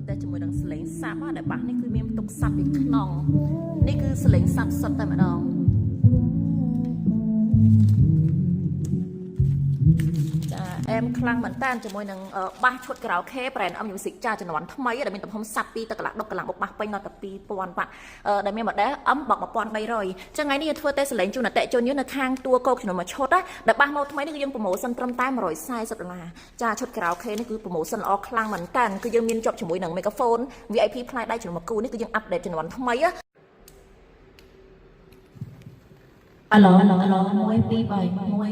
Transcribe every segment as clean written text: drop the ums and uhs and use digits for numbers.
តែជាមួយនឹងសលេងសាប់ដែលបាសនេះគឺមានទុកសាប់ពីក្នុងនេះគឺសលេងសាប់សុទ្ធតែម្ដងចាអែមខ្លាំងមែនតើជាមួយនឹងបាសឈុតការ៉ាអូខេ brand Om Music ចាជំនាន់ថ្មីដែលមានទំហំសាប់ពីទឹកកន្លះដុកកន្លះបុកបាសពេញដល់ទៅ2000បាក់ដែលមាន model M បក1300ចឹងថ្ងៃនេះយើងធ្វើតែសលេងជូនអតិជនយើងនៅខាងតួគោកជំនុំមួយឈុតដែលបាសមកថ្មីនេះគឺយើងប្រម៉ូសិនត្រឹមតែ$140ចាឈុតការ៉ាអូខេនេះគឺប្រម៉ូសិនល្អខ្លាំងមែនតើគឺយើងមានជាប់ជាមួយនឹង microphone VIP ផ្លែដៃជំនុំមួយគូនេះគឺយើងអាប់ដេតជំនាន់ថ្មីអាឡូ1 2 3 1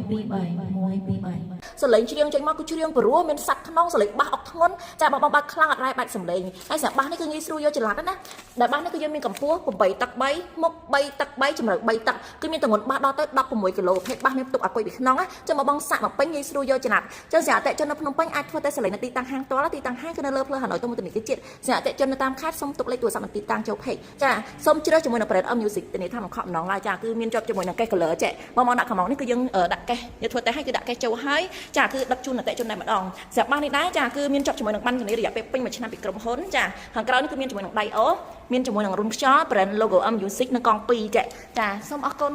2 3 សលេងច្រៀងចេញមកគឺច្រៀងព្រោះមានសាច់ខ្នងសលេងបាសអុកធ្ងន់ចាបងបាក់ខ្លាំងអត់រ៉ែបាច់សលេងហើយសម្រាប់បាសនេះគឺងាយស្រួលយកច្រឡំណាដែលបាសនេះគឺយើងមានកម្ពស់8 តឹក 3 មុខ 3 តឹក 3 ជម្រៅ 3 តឹកគឺមានទម្ងន់បាសដល់ទៅ16គីឡូភេទបាសមានផ្ទុកអាគុយពីក្នុងចឹងមកបងសាក់មកពេញងាយស្រួលយកច្រឡំចឹងសម្រាប់អតិជននៅភ្នំពេញអាចធ្វើតែសលេងនៅទីតាំងហាងផ្ទាល់ទីតាំងហាងគឺនៅលើផ្លូវហាណូយទៅមុខធនាគារជាតិសម្រាប់អតិជននៅតាមខេត្តសូមទុកលេខទូរស័ព្ទទីតាំងចូលពេកចាសូមជ្រើសជាមួយនឹង brand Om Music ធានាថាមិនខកម្ដងឡើយចាគឺមានជាប់ជាមួយនឹងកេះ color ចេះបងដាក់កំងនេះគឺយើងដាក់កេះយើងធ្វើតែឲ្យគឺដាក់កេះចូលហើយចាគឺដឹកជូនអតិជនតែម្ដងសម្រាប់បាសនេះដែរចាគឺមានជាប់ជាមួយនឹងបានធានារយៈពេលពេញ1ឆ្នាំពីក្រុមហ៊ុនចាខាងក្រៅនេះគឺមានជាមួយនឹងដៃអូមានជាមួយនឹងរុនខ្យល់ brand logo Om Music នៅកង2ចាសូមអរគុណ